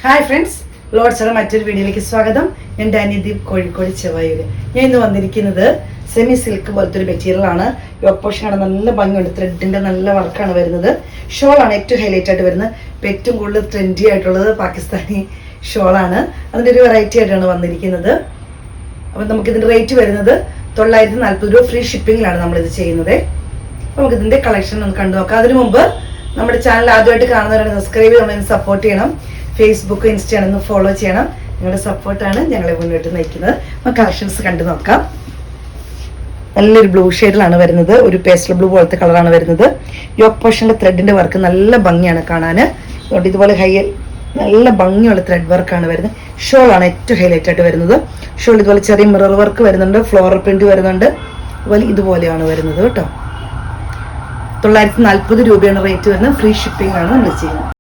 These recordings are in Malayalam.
ഹായ് ഫ്രണ്ട്സ്, ലോഡ്സറ മറ്റൊരു വീഡിയോയിലേക്ക് സ്വാഗതം. ഞാൻ ഡാനിദീപ്, കോഴിക്കോട് ചെവായൂര്. ഞാൻ ഇന്ന് വന്നിരിക്കുന്നത് സെമി സിൽക്ക് പോലത്തെ ഒരു മെറ്റീരിയൽ ആണ്. യോക്ക് പോർഷനാണ്, നല്ല ഭംഗിയുണ്ട്. ത്രെഡിന്റെ നല്ല വർക്കാണ് വരുന്നത്. ഷോളാണ് ഏറ്റവും ഹൈലൈറ്റ് ആയിട്ട് വരുന്നത്. ഇപ്പം ഏറ്റവും കൂടുതൽ ട്രെൻഡി ആയിട്ടുള്ളത് പാകിസ്ഥാനി ഷോളാണ്. അതിൻ്റെ ഒരു വെറൈറ്റി ആയിട്ടാണ് വന്നിരിക്കുന്നത്. അപ്പം നമുക്കിതിൻ്റെ റേറ്റ് വരുന്നത് 940 രൂപ. ഫ്രീ ഷിപ്പിങ്ങിലാണ് നമ്മളിത് ചെയ്യുന്നത്. നമുക്കിതിൻ്റെ കളക്ഷൻ ഒന്ന് കണ്ടു നോക്കാം. അതിനു മുമ്പ് നമ്മുടെ ചാനൽ ആദ്യമായിട്ട് കാണുന്നവരാണ് സബ്സ്ക്രൈബ് ചെയ്ത് നമ്മളെ സപ്പോർട്ട് ചെയ്യണം. ഫേസ്ബുക്ക്, ഇൻസ്റ്റയാണെന്ന് ഫോളോ ചെയ്യണം. നിങ്ങളുടെ സപ്പോർട്ടാണ് ഞങ്ങളെ മുന്നോട്ട് നയിക്കുന്നത്. നമുക്ക് കളക്ഷൻസ് കണ്ടു നോക്കാം. നല്ലൊരു ബ്ലൂ ഷെയ്ഡിലാണ് വരുന്നത്. ഒരു പേസ്റ്റൽ ബ്ലൂ പോലത്തെ കളറാണ് വരുന്നത്. യോക്ക് പോർഷനിലെ ത്രെഡിന്റെ വർക്ക് നല്ല ഭംഗിയാണ് കാണാൻ. അതുകൊണ്ട് ഇതുപോലെ നല്ല ഭംഗിയുള്ള ത്രെഡ് വർക്കാണ് വരുന്നത്. ഷോളാണ് ഏറ്റവും ഹൈലൈറ്റ് ആയിട്ട് വരുന്നത്. ഷോൾ ഇതുപോലെ ചെറിയ മിറർ വർക്ക് വരുന്നുണ്ട്, ഫ്ലോറൽ പ്രിന്റ് വരുന്നുണ്ട്. അതുപോലെ ഇതുപോലെയാണ് വരുന്നത് കേട്ടോ. 940 രൂപയാണ് റേറ്റ് വരുന്നത്. ഫ്രീ ഷിപ്പിംഗ് ആണ് നമ്മൾ ചെയ്യുന്നത്.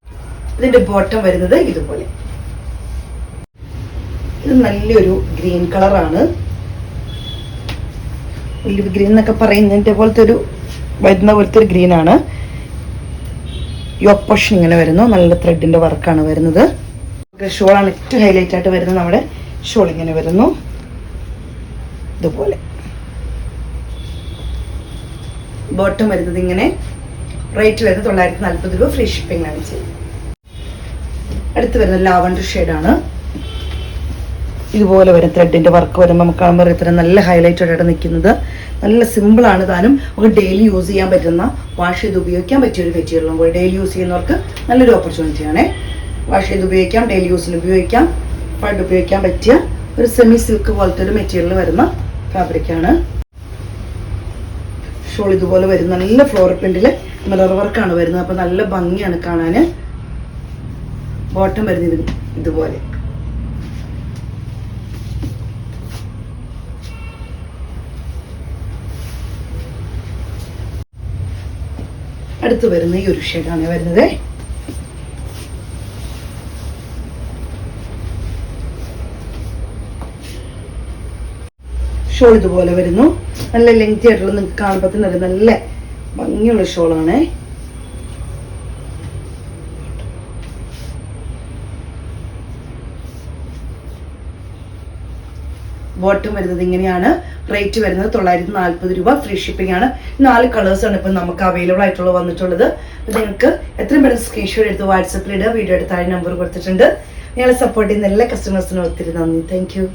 ഇതിന്റെ ബോട്ടം വരുന്നത് ഇതുപോലെ. ഇത് നല്ലൊരു ഗ്രീൻ കളറാണ്. ഒലിവ് ഗ്രീൻ എന്നൊക്കെ പറയുന്നതിന്റെ പോലത്തെ ഒരു വരുന്ന പോലത്തെ ഒരു ഗ്രീൻ ആണ്. യോക്ക് പോർഷൻ ഇങ്ങനെ വരുന്നു. നല്ല ത്രെഡിന്റെ വർക്കാണ് വരുന്നത്. ഷോളാണ് ഏറ്റവും ഹൈലൈറ്റ് ആയിട്ട് വരുന്നത്. നമ്മുടെ ഷോൾ ഇങ്ങനെ വരുന്നു ഇതുപോലെ. ബോട്ടം വരുന്നത് ഇങ്ങനെ. റേറ്റ് വരുന്നത് 940 രൂപ. ഫ്രീ ഷിപ്പിംഗ് ആണ് ചെയ്യുന്നത്. അടുത്ത് വരുന്നത് ലാവൻഡർ ഷെയ്ഡാണ്. ഇതുപോലെ വരും ത്രെഡിന്റെ വർക്ക് വരുമ്പോൾ നമുക്ക് കാണുമ്പോൾ ഇത്ര നല്ല ഹൈലൈറ്റ് ആയിട്ട് നിൽക്കുന്നത്. നല്ല സിമ്പിൾ ആണ് താനും. നമുക്ക് ഡെയിലി യൂസ് ചെയ്യാൻ പറ്റുന്ന, വാഷ് ചെയ്ത് ഉപയോഗിക്കാൻ പറ്റിയ ഒരു മെറ്റീരിയലും കൂടി. ഡെയിലി യൂസ് ചെയ്യുന്നവർക്ക് നല്ലൊരു ഓപ്പർച്യൂണിറ്റി ആണ്. വാഷ് ചെയ്ത് ഉപയോഗിക്കാം, ഡെയിലി യൂസിന് ഉപയോഗിക്കാം, ഫണ്ട് ഉപയോഗിക്കാൻ പറ്റിയ ഒരു സെമി സിൽക്ക് പോലത്തെ ഒരു മെറ്റീരിയൽ വരുന്ന ഫാബ്രിക്കാണ്. ഷോൾ ഇതുപോലെ വരുന്ന നല്ല ഫ്ലോറൽ പ്രിന്റില് മിറർ വർക്കാണ് വരുന്നത്. അപ്പൊ നല്ല ഭംഗിയാണ് കാണാന്. ബോട്ടം വരുന്നത് ഇതുപോലെ. അടുത്ത് വരുന്ന ഈ ഒരു ഷെയ്ഡാണ് വരുന്നത്. ഷോൾ ഇതുപോലെ വരുന്നു. നല്ല ലെങ്തി ആയിട്ടുള്ള, നിങ്ങൾക്ക് കാണുമ്പോൾ തന്നെ നല്ല ഭംഗിയുള്ള ഷോളാണ്. ബോട്ടം വരുന്നത് ഇങ്ങനെയാണ്. റേറ്റ് വരുന്നത് 940 രൂപ. ഫ്രീ ഷിപ്പിംഗ് ആണ്. 4 കളേഴ്സാണ് ഇപ്പം നമുക്ക് അവൈലബിൾ ആയിട്ടുള്ള വന്നിട്ടുള്ളത്. നിങ്ങൾക്ക് എത്രയും പെട്ടെന്ന് സ്ക്രീൻഷോട്ട് എടുത്ത് വാട്സപ്പിൽ ഇടുക. വീഡിയോ എടുത്ത് താഴെ നമ്പർ കൊടുത്തിട്ടുണ്ട്. ഞങ്ങളെ സപ്പോർട്ട് ചെയ്യുന്ന എല്ലാ കസ്റ്റമേഴ്സിനും ഒത്തിരി നന്ദി. Thank you.